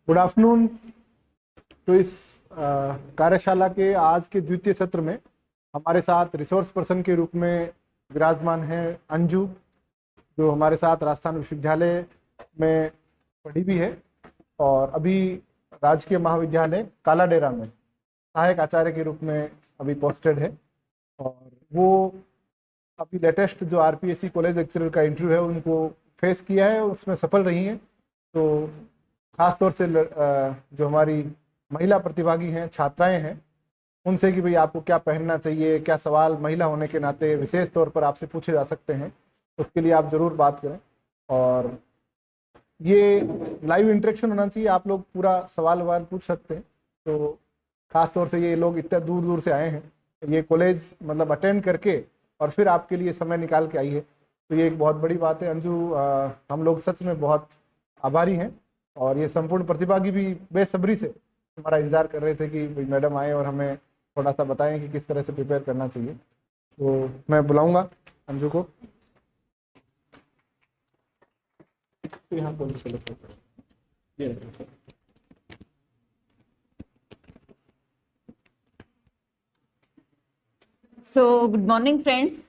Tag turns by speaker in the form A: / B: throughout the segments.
A: Good afternoon. तो इस कार्यशाला के आज के द्वितीय सत्र में हमारे साथ रिसोर्स पर्सन के रूप में विराजमान है अंजू, जो हमारे साथ राजस्थान विश्वविद्यालय में पढ़ी भी है और अभी राजकीय महाविद्यालय कालाडेरा में सहायक आचार्य के रूप में अभी पोस्टेड है। और वो अभी लेटेस्ट जो आरपीएससी कॉलेज लेक्चरर का इंटरव्यू है उनको फेस किया है, उसमें सफल रही हैं। तो खास तौर से जो हमारी महिला प्रतिभागी हैं, छात्राएं हैं, उनसे कि भाई आपको क्या पहनना चाहिए, क्या सवाल महिला होने के नाते विशेष तौर पर आपसे पूछे जा सकते हैं, उसके लिए आप ज़रूर बात करें। और ये लाइव इंटरेक्शन होना चाहिए, आप लोग पूरा सवाल ववाल पूछ सकते हैं। तो खास तौर से ये लोग इतना दूर दूर से आए हैं, ये कॉलेज मतलब अटेंड करके और फिर आपके लिए समय निकाल के आई है, तो ये एक बहुत बड़ी बात है। अंजू, हम लोग सच में बहुत आभारी हैं और ये संपूर्ण प्रतिभागी भी बेसब्री से हमारा इंतजार कर रहे थे कि भाई मैडम आए और हमें थोड़ा सा बताएं कि किस तरह से प्रिपेयर करना चाहिए। तो मैं बुलाऊंगा अंजू को। तो यहाँ पर
B: गुड मॉर्निंग फ्रेंड्स,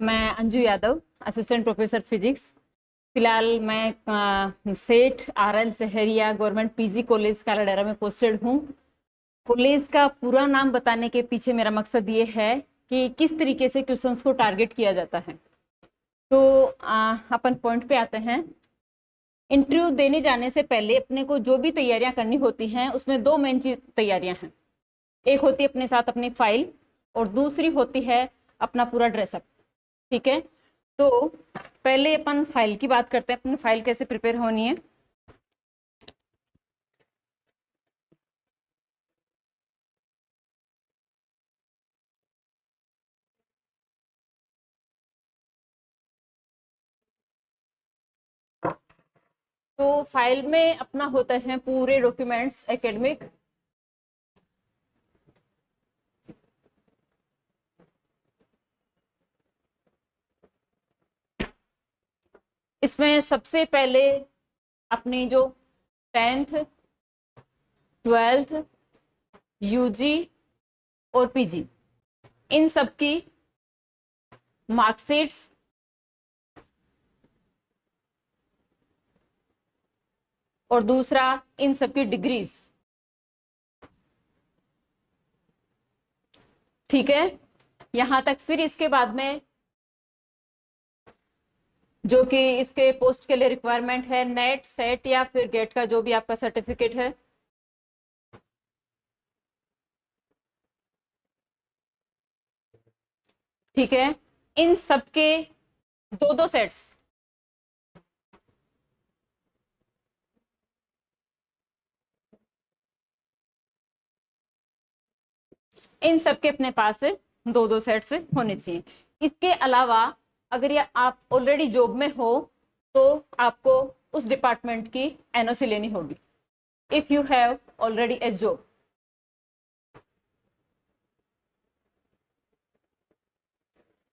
B: मैं Anju Yadav, assistant professor physics. फिलहाल मैं सेठ RL Sahariya government PG college Kaladera में पोस्टेड हूँ। कॉलेज का पूरा नाम बताने के पीछे मेरा मकसद ये है कि किस तरीके से क्वेश्चंस को टारगेट किया जाता है। तो अपन पॉइंट पे आते हैं। इंटरव्यू देने जाने से पहले अपने को जो भी तैयारियां करनी होती हैं उसमें दो मेन चीज तैयारियां हैं। एक होती है अपने साथ अपनी फाइल और दूसरी होती है अपना पूरा ड्रेसअप। ठीक है, तो पहले अपन फाइल की बात करते हैं, अपनी फाइल कैसे प्रिपेयर होनी है। तो फाइल में अपना होता है पूरे डॉक्यूमेंट्स एकेडमिक, इसमें सबसे पहले अपनी जो 10th 12th यूजी और पीजी इन सब की मार्कशीट्स और दूसरा इन सब की डिग्रीज। ठीक है, यहां तक। फिर इसके बाद में जो कि इसके पोस्ट के लिए रिक्वायरमेंट है, नेट सेट या फिर गेट का जो भी आपका सर्टिफिकेट है। ठीक है, इन सबके दो दो सेट्स इन सबके अपने पास दो दो सेट्स होने चाहिए। इसके अलावा अगर ये आप ऑलरेडी जॉब में हो तो आपको उस डिपार्टमेंट की एनओसी लेनी होगी, if you have already A job.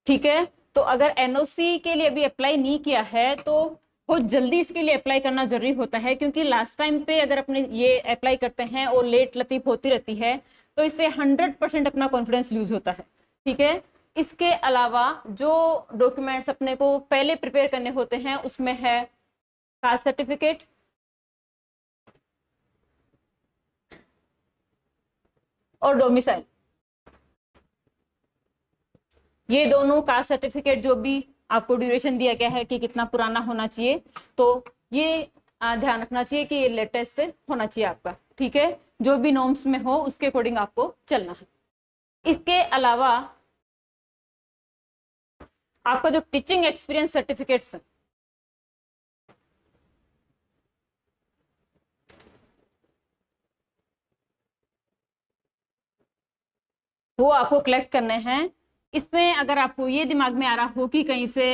B: ठीक है, तो अगर एनओसी के लिए अभी अप्लाई नहीं किया है तो बहुत जल्दी इसके लिए अप्लाई करना जरूरी होता है, क्योंकि लास्ट टाइम पे अगर अपने ये अप्लाई करते हैं और लेट लतीफ होती रहती है तो इससे 100% अपना कॉन्फिडेंस लूज होता है। ठीक है, इसके अलावा जो डॉक्यूमेंट्स अपने को पहले प्रिपेयर करने होते हैं उसमें है कास्ट सर्टिफिकेट और डोमिसाइल। ये दोनों कास्ट सर्टिफिकेट जो भी आपको ड्यूरेशन दिया गया है कि कितना पुराना होना चाहिए, तो ये ध्यान रखना चाहिए कि ये लेटेस्ट होना चाहिए आपका। ठीक है, जो भी नॉर्म्स में हो उसके अकॉर्डिंग आपको चलना है। इसके अलावा आपका जो टीचिंग एक्सपीरियंस सर्टिफिकेट्स वो आपको कलेक्ट करने हैं। इसमें अगर आपको ये दिमाग में आ रहा हो कि कहीं से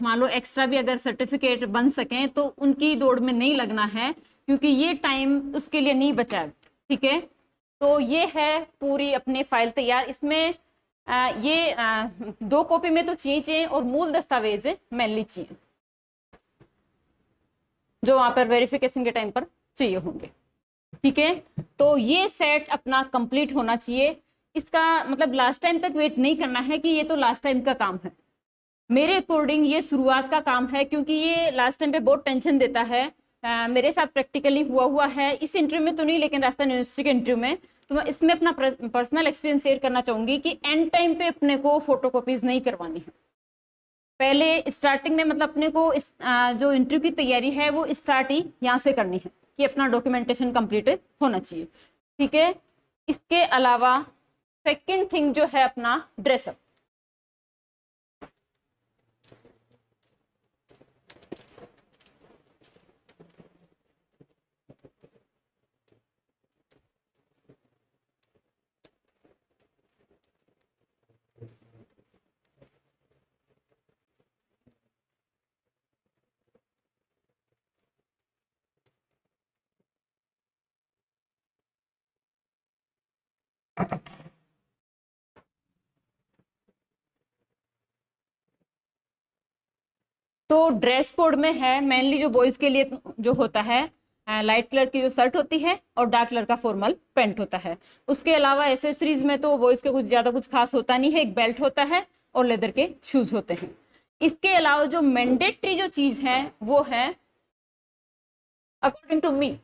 B: मान लो एक्स्ट्रा भी अगर सर्टिफिकेट बन सकें तो उनकी दौड़ में नहीं लगना है, क्योंकि ये टाइम उसके लिए नहीं बचा है। ठीक है, तो ये है पूरी अपनी फाइल तैयार। इसमें ये 2 कॉपी में तो चाहिए और मूल दस्तावेज मेनली चाहिए जो वहां पर वेरिफिकेशन के टाइम पर चाहिए होंगे। ठीक है, तो ये सेट अपना कंप्लीट होना चाहिए। इसका मतलब लास्ट टाइम तक वेट नहीं करना है कि ये तो लास्ट टाइम का काम है। मेरे अकॉर्डिंग ये शुरुआत का काम है, क्योंकि ये लास्ट टाइम पे बहुत टेंशन देता है। मेरे साथ प्रैक्टिकली हुआ है, इस इंटरव्यू में तो नहीं लेकिन राजस्थान यूनिवर्सिटी के इंटरव्यू में। तो मैं इसमें अपना पर्सनल एक्सपीरियंस शेयर करना चाहूंगी कि एंड टाइम पे अपने को फोटोकॉपीज नहीं करवानी है। पहले स्टार्टिंग में मतलब अपने को जो इंटरव्यू की तैयारी है वो स्टार्ट ही यहाँ से करनी है कि अपना डॉक्यूमेंटेशन कंप्लीट होना चाहिए। ठीक है, इसके अलावा सेकंड थिंग जो है अपना ड्रेसअप। तो ड्रेस कोड में है मेनली जो बॉयज के लिए जो होता है, लाइट कलर की जो शर्ट होती है और डार्क कलर का फॉर्मल पैंट होता है। उसके अलावा एसेसरीज में तो बॉयज के कुछ ज्यादा कुछ खास होता नहीं है, एक बेल्ट होता है और लेदर के शूज होते हैं। इसके अलावा जो मैंडेटरी जो चीज है वो है अकॉर्डिंग टू मी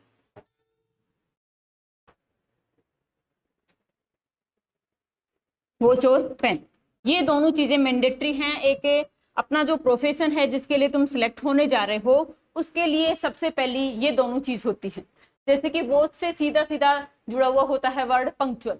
B: वॉच और पेन। ये दोनों चीजें मैंडेटरी हैं। एक अपना जो प्रोफेशन है जिसके लिए तुम सिलेक्ट होने जा रहे हो उसके लिए सबसे पहली ये दोनों चीज होती है। जैसे कि वॉच से सीधा सीधा जुड़ा हुआ होता है वर्ड पंक्चुअल।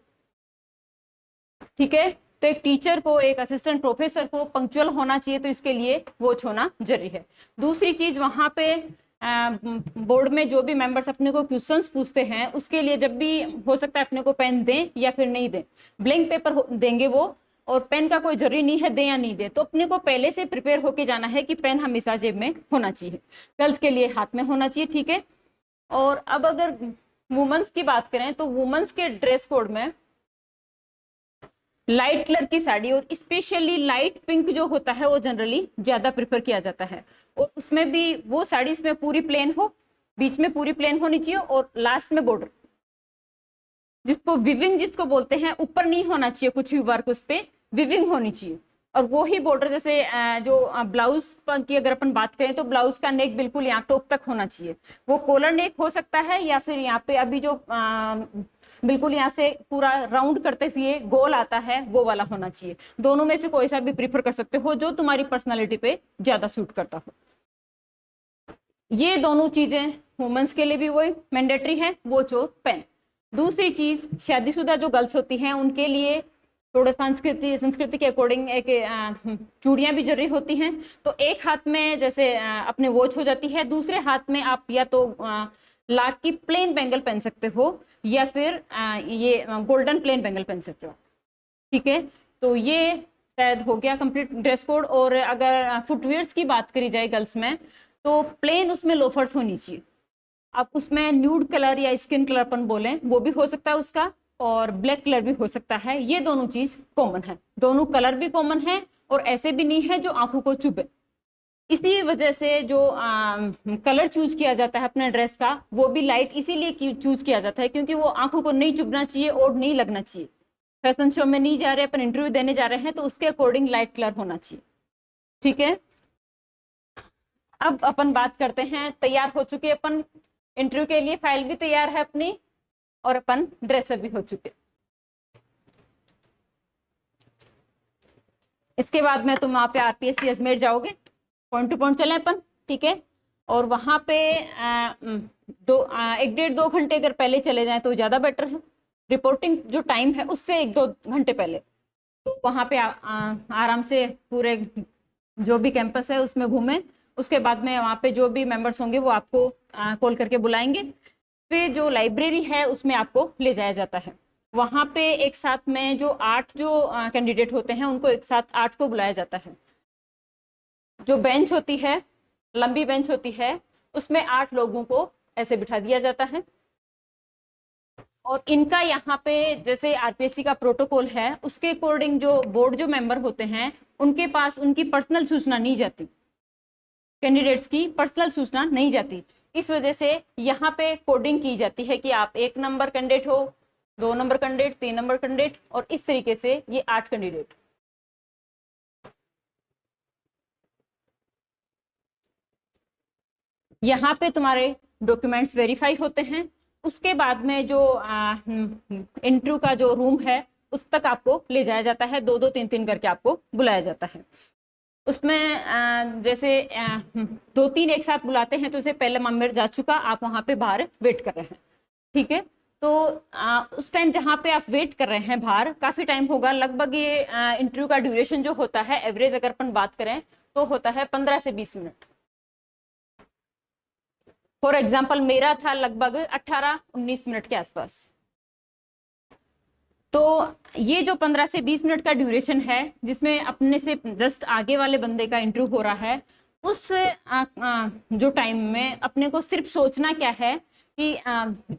B: ठीक है, तो एक टीचर को, एक असिस्टेंट प्रोफेसर को पंक्चुअल होना चाहिए, तो इसके लिए वॉच होना जरूरी है। दूसरी चीज, वहां पे बोर्ड में जो भी मेंबर्स अपने को क्वेश्चंस पूछते हैं उसके लिए जब भी हो सकता है अपने को पेन दें या फिर नहीं दें, ब्लैंक पेपर देंगे वो, और पेन का कोई जरूरी नहीं है दें या नहीं दे, तो अपने को पहले से प्रिपेयर होके जाना है कि पेन हमेशा जेब में होना चाहिए। गर्ल्स के लिए हाथ में होना चाहिए। ठीक है, और अब अगर वुमेन्स की बात करें तो वुमेन्स के ड्रेस कोड में लाइट कलर की साड़ी और स्पेशली लाइट पिंक जो होता है वो जनरली ज्यादा प्रेफर किया जाता है। और उसमें भी वो साड़ी इसमें पूरी प्लेन हो, बीच में पूरी प्लेन होनी चाहिए और लास्ट में बॉर्डर, जिसको विविंग जिसको बोलते हैं, ऊपर नहीं होना चाहिए कुछ भी वर्क, उस पे विविंग होनी चाहिए। और वो ही बॉर्डर जैसे जो ब्लाउज की अगर अपन बात करें तो ब्लाउज का नेक बिल्कुल यहाँ टॉप तक होना चाहिए। वो कॉलर नेक हो सकता है या फिर यहाँ पे अभी जो बिल्कुल यहाँ से पूरा राउंड करते हुए गोल आता है वो वाला होना चाहिए। दोनों में से कोई सा भी प्रीफर कर सकते हो जो तुम्हारी पर्सनालिटी पे ज्यादा सूट करता हो। ये दोनों चीजें वुमेन्स के लिए भी वही मैंडेटरी है, वॉच और पेन। दूसरी चीज, शादीशुदा जो गर्ल्स होती हैं उनके लिए थोड़ा संस्कृति के अकॉर्डिंग एक चूड़ियां भी जरूरी होती हैं। तो एक हाथ में जैसे अपने वॉच हो जाती है, दूसरे हाथ में आप या तो लाख की प्लेन बैंगल पहन सकते हो या फिर ये गोल्डन प्लेन बैंगल पहन सकते हो। ठीक है, तो ये शायद हो गया कंप्लीट ड्रेस कोड। और अगर फुटवियर्स की बात करी जाए गर्ल्स में तो प्लेन उसमें लोफर्स होनी चाहिए। आप उसमें न्यूड कलर या स्किन कलर अपन बोले वो भी हो सकता है उसका, और ब्लैक कलर भी हो सकता है। ये दोनों चीज कॉमन है, दोनों कलर भी कॉमन है और ऐसे भी नहीं है जो आंखों को चुभे। इसी वजह से जो कलर चूज किया जाता है अपने ड्रेस का वो भी लाइट इसीलिए चूज किया जाता है क्योंकि वो आंखों को नहीं चुभना चाहिए और नहीं लगना चाहिए। फैशन शो में नहीं जा रहे, अपन इंटरव्यू देने जा रहे हैं तो उसके अकॉर्डिंग लाइट कलर होना चाहिए। ठीक है, अब अपन बात करते हैं, तैयार हो चुके अपन इंटरव्यू के लिए, फाइल भी तैयार है अपनी और अपन ड्रेसअप भी हो चुके। इसके बाद में तुम वहां पे आरपीएससी अजमेर जाओगे, पॉइंट टू पॉइंट चले अपन। ठीक है, और वहां पे 1-1.5-2 घंटे अगर पहले चले जाएं तो ज्यादा बेटर है। रिपोर्टिंग जो टाइम है उससे 1-2 घंटे पहले, तो वहां पे आराम से पूरे जो भी कैंपस है उसमें घूमें। उसके बाद में वहाँ पे जो भी मेंबर्स होंगे वो आपको कॉल करके बुलाएंगे। फिर जो लाइब्रेरी है उसमें आपको ले जाया जाता है। वहाँ पे एक साथ में जो 8 जो कैंडिडेट होते हैं उनको एक साथ 8 को बुलाया जाता है। जो बेंच होती है, लंबी बेंच होती है, उसमें 8 लोगों को ऐसे बिठा दिया जाता है। और इनका यहाँ पे जैसे आरपीएससी का प्रोटोकॉल है उसके अकॉर्डिंग जो बोर्ड जो मेंबर होते हैं उनके पास उनकी पर्सनल सूचना नहीं जाती, कैंडिडेट्स की पर्सनल सूचना नहीं जाती। इस वजह से यहाँ पे कोडिंग की जाती है कि आप 1 नंबर कैंडिडेट हो, 2 नंबर कैंडिडेट, 3 नंबर कैंडिडेट, और इस तरीके से ये 8 कैंडिडेट। यहाँ पे तुम्हारे डॉक्यूमेंट्स वेरीफाई होते हैं। उसके बाद में जो इंटरव्यू का जो रूम है उस तक आपको ले जाया जाता है, 2-2 3-3 करके आपको बुलाया जाता है। उसमें जैसे 2-3 एक साथ बुलाते हैं तो उसे पहले मेंबर जा चुका, आप वहां पे बाहर वेट कर रहे हैं, ठीक है। तो उस टाइम जहाँ पे आप वेट कर रहे हैं बाहर, काफी टाइम होगा, लगभग ये इंटरव्यू का ड्यूरेशन जो होता है एवरेज अगर अपन बात करें तो होता है 15 से 20 मिनट। फॉर एग्जाम्पल मेरा था लगभग 18-19 मिनट के आसपास। तो ये जो 15 से 20 मिनट का ड्यूरेशन है जिसमें अपने से जस्ट आगे वाले बंदे का इंटरव्यू हो रहा है, उस जो टाइम में अपने को सिर्फ सोचना क्या है कि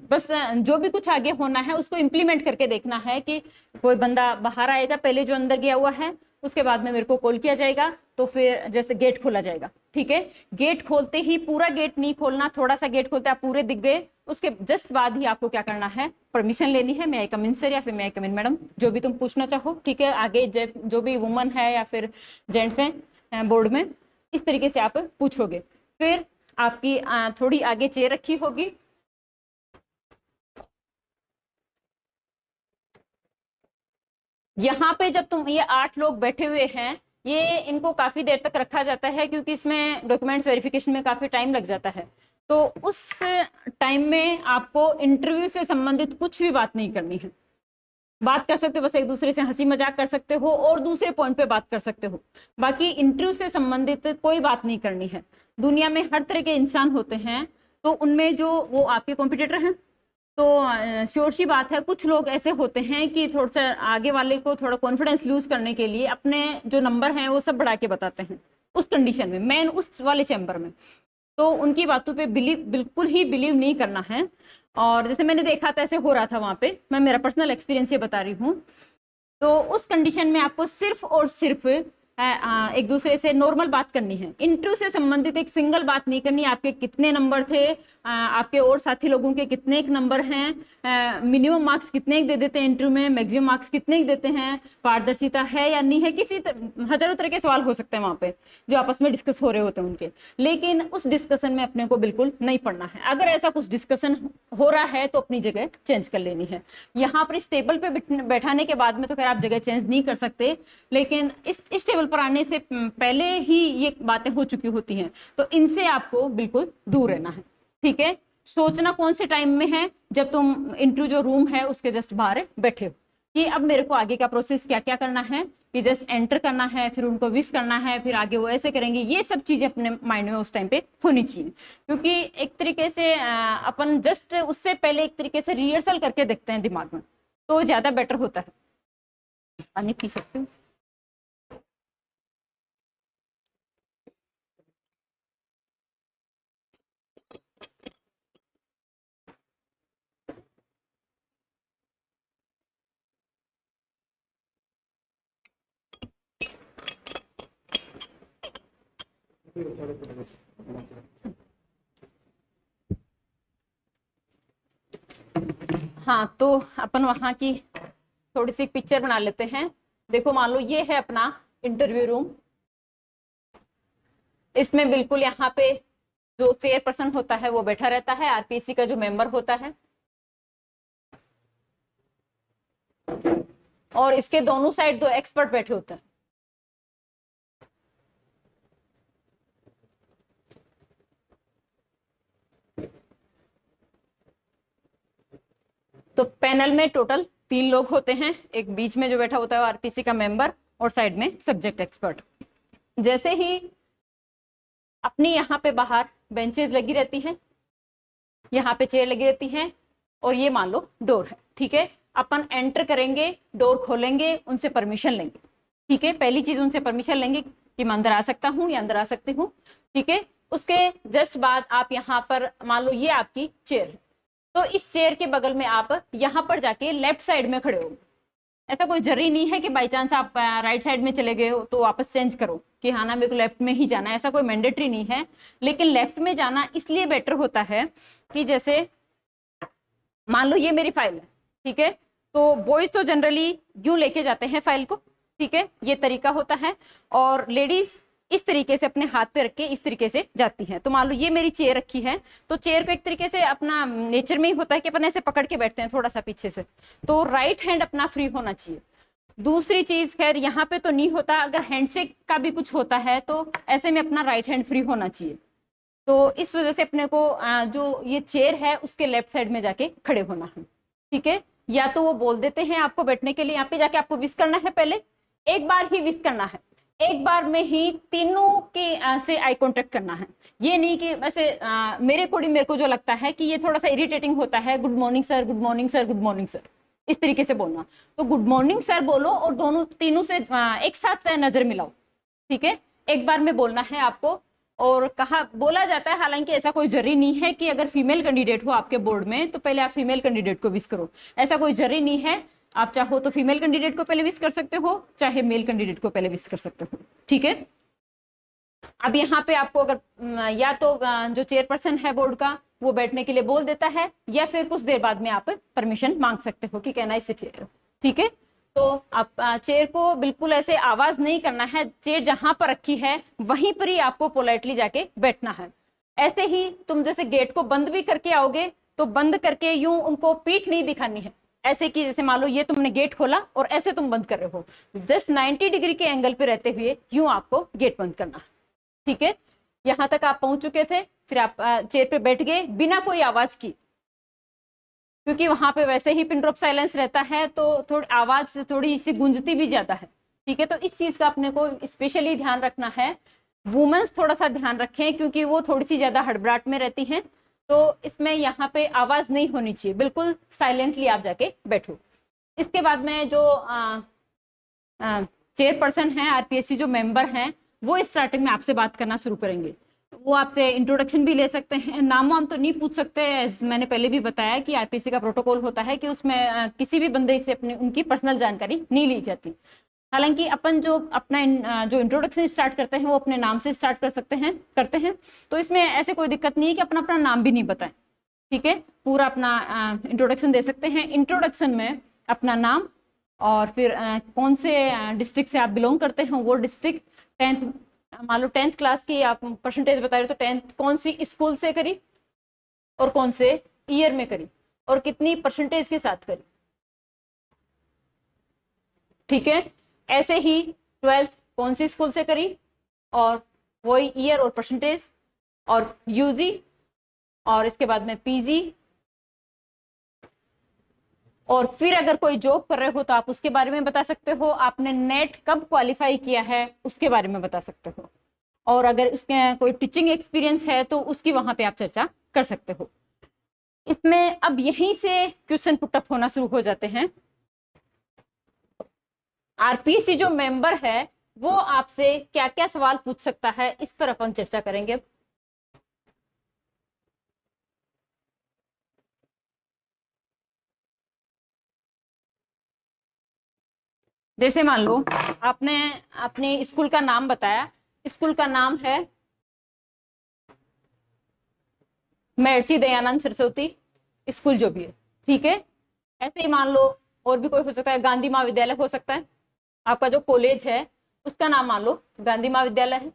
B: बस जो भी कुछ आगे होना है उसको इम्प्लीमेंट करके देखना है कि कोई बंदा बाहर आएगा पहले जो अंदर गया हुआ है, उसके बाद में मेरे को कॉल किया जाएगा, तो फिर जैसे गेट खोला जाएगा, ठीक है। गेट खोलते ही पूरा गेट नहीं खोलना, थोड़ा सा गेट खोलते आप पूरे दिख गए, उसके जस्ट बाद ही आपको क्या करना है, परमिशन लेनी है, मे आई कम इन सर या फिर मे आई कम इन मैडम, जो भी तुम पूछना चाहो, ठीक है। आगे जो भी वुमन है या फिर जेंट्स हैं बोर्ड में, इस तरीके से आप पूछोगे। फिर आपकी थोड़ी आगे चेयर रखी होगी, यहाँ पे जब तुम ये 8 लोग बैठे हुए हैं, ये इनको काफी देर तक रखा जाता है क्योंकि इसमें डॉक्यूमेंट्स वेरिफिकेशन में काफी टाइम लग जाता है। तो उस टाइम में आपको इंटरव्यू से संबंधित कुछ भी बात नहीं करनी है। बात कर सकते हो, बस एक दूसरे से हंसी मजाक कर सकते हो और दूसरे पॉइंट पे बात कर सकते हो, बाकी इंटरव्यू से संबंधित कोई बात नहीं करनी है। दुनिया में हर तरह के इंसान होते हैं, तो उनमें जो वो आपके कॉम्पिटिटर हैं, तो श्योर सी बात है कुछ लोग ऐसे होते हैं कि थोड़ा सा आगे वाले को थोड़ा कॉन्फिडेंस लूज करने के लिए अपने जो नंबर हैं वो सब बढ़ा के बताते हैं उस कंडीशन में, मेन उस वाले चैम्बर में। तो उनकी बातों पे बिल्कुल ही बिलीव नहीं करना है। और जैसे मैंने देखा था ऐसे हो रहा था वहां पे, मैं मेरा पर्सनल एक्सपीरियंस ये बता रही हूँ। तो उस कंडीशन में आपको सिर्फ और सिर्फ एक दूसरे से नॉर्मल बात करनी है, इंटरव्यू से संबंधित एक सिंगल बात नहीं करनी। आपके कितने नंबर थे, आपके और साथी लोगों के कितने एक नंबर हैं, मिनिमम मार्क्स कितने दे देते हैं इंटरव्यू में, मैक्सिमम मार्क्स कितने देते हैं, पारदर्शिता है या नहीं है, हजारों तरह के सवाल हो सकते हैं वहां पे जो आपस में डिस्कस हो रहे होते हैं उनके। लेकिन उस डिस्कशन में अपने को बिल्कुल नहीं पढ़ना है। अगर ऐसा कुछ डिस्कशन हो रहा है तो अपनी जगह चेंज कर लेनी है। यहाँ पर इस टेबल पे बैठाने के बाद में तो खैर आप जगह चेंज नहीं कर सकते, लेकिन इस टेबल पर आने से पहले ही ये बातें हो चुकी होती हैं, तो इनसे आपको बिल्कुल दूर रहना है, ठीक है। सोचना कौन से टाइम में है, जब तुम इंटरव्यू जो रूम है उसके जस्ट बाहर बैठे हो कि अब मेरे को आगे का प्रोसेस क्या क्या करना है, कि जस्ट एंटर करना है, फिर उनको विश करना है, फिर आगे वो ऐसे करेंगे, ये सब चीजें अपने माइंड में उस टाइम पे होनी चाहिए। क्योंकि एक तरीके से अपन जस्ट उससे पहले एक तरीके से रिहर्सल करके देखते हैं दिमाग में, तो ज्यादा बेटर होता है। पानी पी सकते हो। हाँ, तो अपन वहां की थोड़ी सी पिक्चर बना लेते हैं। देखो मान लो ये है अपना इंटरव्यू रूम। इसमें बिल्कुल यहाँ पे जो चेयरपर्सन होता है वो बैठा रहता है, आरपीसी का जो मेंबर होता है, और इसके दोनों साइड 2 एक्सपर्ट बैठे होते हैं। तो पैनल में टोटल 3 लोग होते हैं, एक बीच में जो बैठा होता है वो आरपीसी का मेंबर, और साइड में सब्जेक्ट एक्सपर्ट। जैसे ही अपनी यहाँ पे बाहर बेंचेस लगी रहती हैं, यहाँ पे चेयर लगी रहती हैं, और ये मान लो डोर है, ठीक है। अपन एंटर करेंगे, डोर खोलेंगे, उनसे परमिशन लेंगे, ठीक है। पहली चीज उनसे परमिशन लेंगे कि मैं अंदर आ सकता हूँ या अंदर आ सकती हूँ, ठीक है। उसके जस्ट बाद आप यहाँ पर मान लो ये आपकी चेयर है, तो इस चेयर के बगल में आप यहाँ पर जाके लेफ्ट साइड में खड़े हो, ऐसा कोई जरूरी नहीं है कि बाई चांस आप राइट साइड में चले गए हो तो वापस चेंज करो कि हाँ ना मेरे को लेफ्ट में ही जाना है, ऐसा कोई मैंडेटरी नहीं है। लेकिन लेफ्ट में जाना इसलिए बेटर होता है कि जैसे मान लो ये मेरी फाइल है, ठीक है, तो बॉयज तो जनरली यूं लेके जाते हैं फाइल को, ठीक है, ये तरीका होता है, और लेडीज इस तरीके से अपने हाथ पे रख के इस तरीके से जाती है। तो मान लो ये मेरी चेयर रखी है, तो चेयर को एक तरीके से अपना नेचर में ही होता है कि अपन ऐसे पकड़ के बैठते हैं थोड़ा सा पीछे से, तो राइट हैंड अपना फ्री होना चाहिए। दूसरी चीज, खैर यहाँ पे तो नहीं होता, अगर हैंडशेक का भी कुछ होता है तो ऐसे में अपना राइट हैंड फ्री होना चाहिए। तो इस वजह से अपने को जो ये चेयर है उसके लेफ्ट साइड में जाके खड़े होना है, ठीक है। या तो वो बोल देते हैं आपको बैठने के लिए, यहाँ पे जाके आपको विश करना है, पहले एक बार ही विश करना है, एक बार में ही तीनों के से आई कांटेक्ट करना है। ये नहीं कि वैसे मेरे अकॉर्डिंग मेरे को जो लगता है कि ये थोड़ा सा इरिटेटिंग होता है, good morning sir, good morning sir, good morning sir, इस तरीके से बोलना। तो गुड मॉर्निंग सर बोलो और दोनों तीनों से एक साथ नजर मिलाओ, ठीक है, एक बार में बोलना है आपको। और कहा बोला जाता है, हालांकि ऐसा कोई जरूरी नहीं है कि अगर फीमेल कैंडिडेट हो आपके बोर्ड में तो पहले आप फीमेल कैंडिडेट को विश करो, ऐसा कोई जरूरी नहीं है। आप चाहो तो फीमेल कैंडिडेट को पहले विश कर सकते हो, चाहे मेल कैंडिडेट को पहले विश कर सकते हो, ठीक है। अब यहाँ पे आपको अगर या तो जो चेयरपर्सन है बोर्ड का वो बैठने के लिए बोल देता है, या फिर कुछ देर बाद में आप परमिशन मांग सकते हो कि कैन आई सिट हियर, ठीक है। तो आप चेयर को बिल्कुल ऐसे आवाज नहीं करना है, चेयर जहां पर रखी है वहीं पर ही आपको पोलाइटली जाके बैठना है। ऐसे ही तुम जैसे गेट को बंद भी करके आओगे तो बंद करके यूं उनको पीठ नहीं दिखानी है, ऐसे कि जैसे मान लो ये तुमने गेट खोला और ऐसे तुम बंद कर रहे हो, जस्ट 90 डिग्री के एंगल पे रहते हुए यूं आपको गेट बंद करना है, ठीक है। यहां तक आप पहुंच चुके थे, फिर आप चेयर पे बैठ गए बिना कोई आवाज की, क्योंकि वहां पे वैसे ही पिन ड्रॉप साइलेंस रहता है तो थोड़ी आवाज थोड़ी सी गूंजती भी ज्यादा है, ठीक है। तो इस चीज का अपने को स्पेशली ध्यान रखना है। वुमेन्स थोड़ा सा ध्यान रखें क्योंकि वो थोड़ी सी ज्यादा हड़बड़ाहट में रहती हैं, तो इसमें यहाँ पे आवाज नहीं होनी चाहिए, बिल्कुल साइलेंटली आप जाके बैठो। इसके बाद में जो चेयरपर्सन है, आरपीएससी जो मेंबर हैं, वो स्टार्टिंग में आपसे बात करना शुरू करेंगे। वो आपसे इंट्रोडक्शन भी ले सकते हैं, नाम वाम तो नहीं पूछ सकते, मैंने पहले भी बताया कि आरपीएससी का प्रोटोकॉल होता है कि उसमें किसी भी बंदे से अपनी उनकी पर्सनल जानकारी नहीं ली जाती। हालांकि अपन जो अपना जो इंट्रोडक्शन स्टार्ट करते हैं वो अपने नाम से स्टार्ट करते हैं, तो इसमें ऐसे कोई दिक्कत नहीं है कि अपना अपना नाम भी नहीं बताएं, ठीक है। पूरा अपना इंट्रोडक्शन दे सकते हैं। इंट्रोडक्शन में अपना नाम और फिर कौन से डिस्ट्रिक्ट से आप बिलोंग करते हैं वो डिस्ट्रिक्ट, 10th मान लो 10th क्लास की आप परसेंटेज बता रहे हो तो 10th कौन सी स्कूल से करी और कौन से ईयर में करी और कितनी परसेंटेज के साथ करी, ठीक है। ऐसे ही 12th कौन सी स्कूल से करी और वही ईयर और परसेंटेज, और यूजी, और इसके बाद में पीजी, और फिर अगर कोई जॉब कर रहे हो तो आप उसके बारे में बता सकते हो, आपने नेट कब क्वालिफाई किया है उसके बारे में बता सकते हो, और अगर उसके कोई टीचिंग एक्सपीरियंस है तो उसकी वहां पे आप चर्चा कर सकते हो। इसमें अब यहीं से क्वेश्चन पुटअप होना शुरू हो जाते हैं। आरपीएससी जो मेंबर है वो आपसे क्या क्या सवाल पूछ सकता है, इस पर अपन चर्चा करेंगे। जैसे मान लो आपने अपने स्कूल का नाम बताया, स्कूल का नाम है महर्षि दयानंद सरस्वती स्कूल जो भी है, ठीक है। ऐसे ही मान लो और भी कोई हो सकता है, गांधी महाविद्यालय हो सकता है, आपका जो कॉलेज है उसका नाम मान लो गांधी महाविद्यालय है,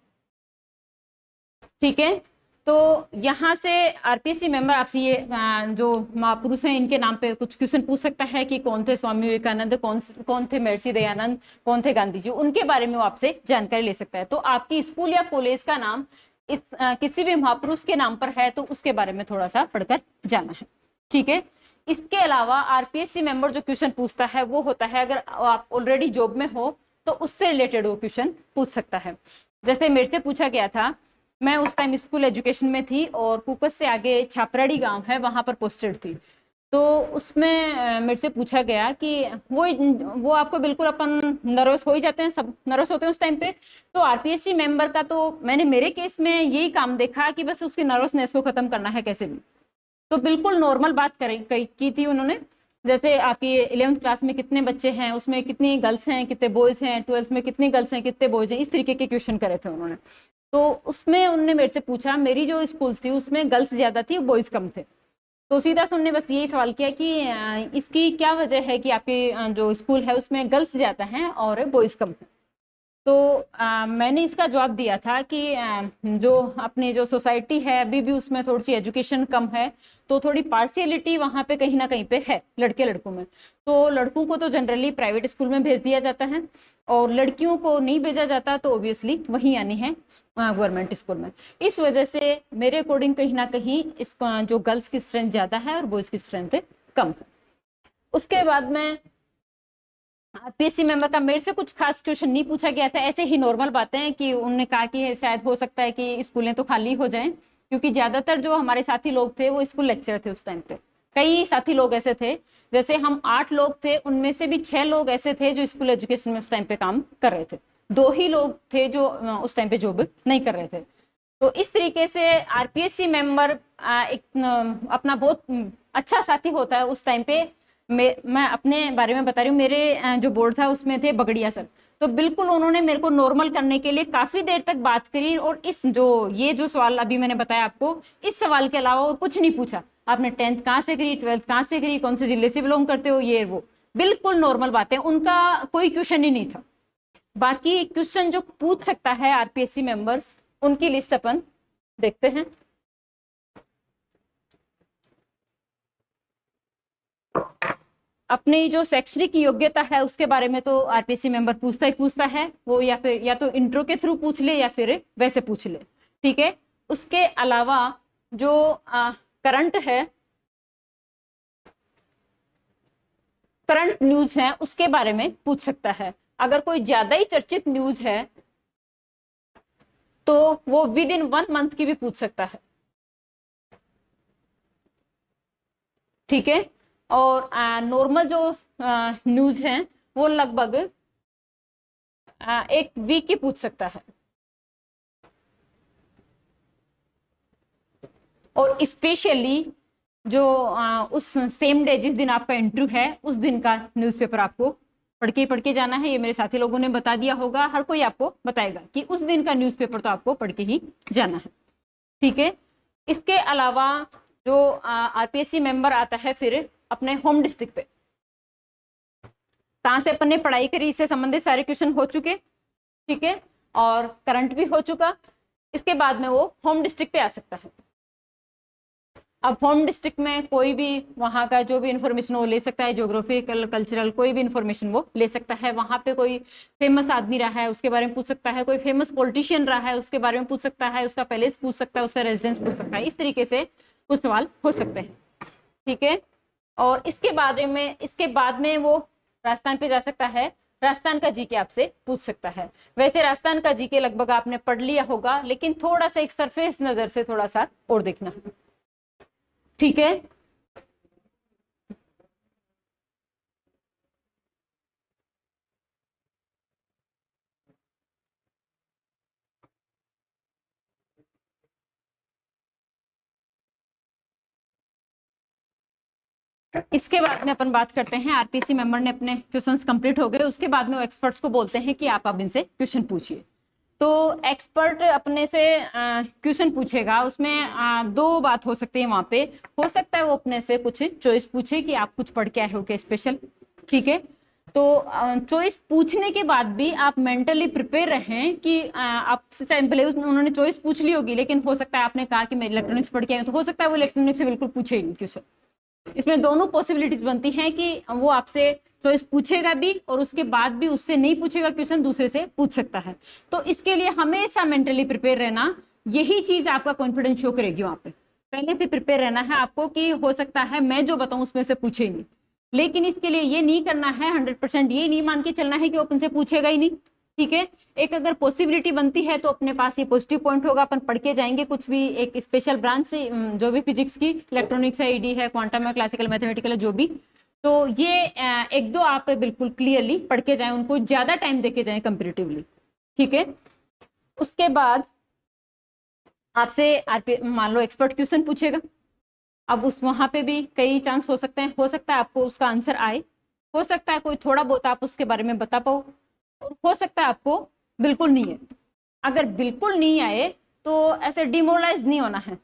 B: ठीक है। तो यहाँ से आरपीएससी मेंबर आपसे ये जो महापुरुष हैं इनके नाम पे कुछ क्वेश्चन पूछ सकता है कि कौन थे स्वामी विवेकानंद, कौन थे महर्षि दयानंद, कौन थे गांधी जी, उनके बारे में वो आपसे जानकारी ले सकता है। तो आपकी स्कूल या कॉलेज का नाम इस किसी भी महापुरुष के नाम पर है तो उसके बारे में थोड़ा सा पढ़कर जाना है, ठीक है। इसके अलावा आरपीएससी मेंबर जो क्वेश्चन पूछता है वो होता है, अगर आप ऑलरेडी जॉब में हो तो उससे रिलेटेड वो क्वेश्चन पूछ सकता है। जैसे मेरे से पूछा गया था, मैं उस टाइम स्कूल एजुकेशन में थी और कुकस से आगे छापराड़ी गांव है वहां पर पोस्टेड थी, तो उसमें मेरे से पूछा गया कि वो आपको बिल्कुल अपन नर्वस हो ही जाते हैं, सब नर्वस होते हैं उस टाइम पे। तो आरपीएससी मेंबर का तो मैंने मेरे केस में यही काम देखा कि बस उसकी नर्वसनेस को खत्म करना है कैसे भी, तो बिल्कुल नॉर्मल बात की थी उन्होंने। जैसे आपकी 11th क्लास में कितने बच्चे हैं, उसमें कितनी गर्ल्स हैं कितने बॉयज़ हैं, 12th में कितनी गर्ल्स हैं कितने बॉयज़ हैं, इस तरीके के क्वेश्चन करे थे उन्होंने। तो उसमें उनने मेरे से पूछा, मेरी जो स्कूल थी उसमें गर्ल्स ज़्यादा थी बॉयज़ कम थे, तो सीधा से उन्होंने बस यही सवाल किया कि इसकी क्या वजह है कि आपकी जो स्कूल है उसमें गर्ल्स ज़्यादा हैं और बॉयज़ कम हैं। तो मैंने इसका जवाब दिया था कि जो अपनी जो सोसाइटी है अभी भी उसमें थोड़ी सी एजुकेशन कम है, तो थोड़ी पार्शियलिटी वहाँ पे कहीं ना कहीं पे है लड़के लड़कों में। तो लड़कों को तो जनरली प्राइवेट स्कूल में भेज दिया जाता है और लड़कियों को नहीं भेजा जाता, तो ऑब्वियसली वहीं आनी है गवर्नमेंट स्कूल में। इस वजह से मेरे अकॉर्डिंग कहीं ना कहीं इस जो गर्ल्स की स्ट्रेंथ ज़्यादा है और बॉयज़ की स्ट्रेंथ कम है। उसके बाद में पीएससी मेंबर का मेरे से कुछ खास क्वेश्चन नहीं पूछा गया था, ऐसे ही नॉर्मल बातें हैं कि उन्होंने कहा कि शायद हो सकता है कि स्कूलें तो खाली हो जाएं, क्योंकि ज़्यादातर जो हमारे साथी लोग थे वो स्कूल लेक्चरर थे उस टाइम पे। कई साथी लोग ऐसे थे, जैसे हम 8 लोग थे, उनमें से भी 6 लोग ऐसे थे जो स्कूल एजुकेशन में उस टाइम पे काम कर रहे थे, 2 ही लोग थे जो उस टाइम पे जॉब नहीं कर रहे थे। तो इस तरीके से आरपीएससी मेंबर एक अपना बहुत अच्छा साथी होता है उस टाइम पे। मैं अपने बारे में बता रही हूँ, मेरे जो बोर्ड था उसमें थे बगड़िया सर, तो बिल्कुल उन्होंने मेरे को नॉर्मल करने के लिए काफी देर तक बात करी, और इस ये जो सवाल अभी मैंने बताया आपको, इस सवाल के अलावा और कुछ नहीं पूछा। आपने 10th कहाँ से करी, 12th कहाँ से करी, कौन से जिले से बिलोंग करते हो, ये वो बिल्कुल नॉर्मल बातें, उनका कोई क्वेश्चन ही नहीं था। बाकी क्वेश्चन जो पूछ सकता है आरपीएससी मेंबर्स, उनकी लिस्ट अपन देखते हैं। अपनी जो शैक्षणिक योग्यता है उसके बारे में तो आरपीएससी मेंबर पूछता ही पूछता है, वो या फिर या तो इंट्रो के थ्रू पूछ ले या फिर वैसे पूछ ले, ठीक है। उसके अलावा जो करंट है, करंट न्यूज है, उसके बारे में पूछ सकता है। अगर कोई ज्यादा ही चर्चित न्यूज है तो वो विद इन 1 मंथ की भी पूछ सकता है, ठीक है। और नॉर्मल जो न्यूज है वो लगभग 1 वीक की पूछ सकता है। और स्पेशली जो उस सेम डे जिस दिन आपका इंटरव्यू है उस दिन का न्यूज़पेपर आपको पढ़ के जाना है। ये मेरे साथी लोगों ने बता दिया होगा, हर कोई आपको बताएगा कि उस दिन का न्यूज़पेपर तो आपको पढ़ के ही जाना है, ठीक है। इसके अलावा जो आरपीएससी मेंबर आता है फिर अपने होम डिस्ट्रिक्ट पे, कहाँ से अपन ने पढ़ाई करी, इससे संबंधित सारे क्वेश्चन हो चुके, ठीक है, और करंट भी हो चुका। इसके बाद में वो होम डिस्ट्रिक्ट पे आ सकता है। अब होम डिस्ट्रिक्ट में कोई भी वहाँ का जो भी इंफॉर्मेशन वो ले सकता है, ज्योग्राफिकल कल्चरल कोई भी इंफॉर्मेशन वो ले सकता है। वहाँ पे कोई फेमस आदमी रहा है उसके बारे में पूछ सकता है, कोई फेमस पॉलिटिशियन रहा है उसके बारे में पूछ सकता है, उसका पैलेस पूछ सकता है, उसका रेजिडेंस पूछ सकता है। इस तरीके से कुछ सवाल हो सकते हैं, ठीक है। और इसके बाद में वो राजस्थान पे जा सकता है, राजस्थान का जीके आपसे पूछ सकता है। वैसे राजस्थान का जीके लगभग आपने पढ़ लिया होगा, लेकिन थोड़ा सा एक सरफेस नजर से थोड़ा सा और देखना, ठीक है। इसके बाद में अपन बात करते हैं, आरपीसी मेंबर ने अपने क्वेश्चंस कंप्लीट हो गए, उसके बाद में वो एक्सपर्ट्स को बोलते हैं कि आप अब इनसे क्वेश्चन पूछिए। तो एक्सपर्ट अपने से क्वेश्चन पूछेगा, उसमें 2 बात हो सकती है। वहां पे हो सकता है वो अपने से कुछ चॉइस पूछे कि आप कुछ पढ़ के आए हो क्या स्पेशल, ठीक है। तो चॉइस पूछने के बाद भी आप मेंटली प्रिपेयर रहें कि आपसे चाहे भले उन्होंने चॉइस पूछ ली होगी, लेकिन हो सकता है आपने कहा कि मैं इलेक्ट्रॉनिक्स पढ़ के आई हूँ, तो हो सकता है वो इलेक्ट्रॉनिक्स से बिल्कुल पूछे ही नहीं क्वेश्चन। इसमें दोनों पॉसिबिलिटीज बनती हैं कि वो आपसे चॉइस पूछेगा भी और उसके बाद भी उससे नहीं पूछेगा क्वेश्चन, दूसरे से पूछ सकता है। तो इसके लिए हमेशा मेंटली प्रिपेयर रहना, यही चीज आपका कॉन्फिडेंस शो करेगी। वहां पे पहले से प्रिपेयर रहना है आपको कि हो सकता है मैं जो बताऊं उसमें से पूछे ही नहीं, लेकिन इसके लिए ये नहीं करना है 100%, ये नहीं मान के चलना है कि ओपन से पूछेगा ही नहीं, ठीक है। एक अगर पॉसिबिलिटी बनती है तो अपने पास ये पॉजिटिव पॉइंट होगा, अपन पढ़ के जाएंगे कुछ भी एक स्पेशल ब्रांच जो भी फिजिक्स की, इलेक्ट्रॉनिक्स है, ईडी है, क्वांटम है, क्लासिकल मैथमेटिकल है, जो भी, तो ये 1-2 आप बिल्कुल क्लियरली पढ़ के जाएं, उनको ज्यादा टाइम देके जाएं कंपेरेटिवली, ठीक है। उसके बाद आपसे मान लो एक्सपर्ट क्वेश्चन पूछेगा, अब उस वहां पे भी कई चांस हो सकते हैं, हो सकता है आपको उसका आंसर आए, हो सकता है कोई थोड़ा बहुत आप उसके बारे में बता पाओ, और हो सकता है आपको बिल्कुल नहीं है। अगर बिल्कुल नहीं आए तो ऐसे डिमोरलाइज नहीं होना है।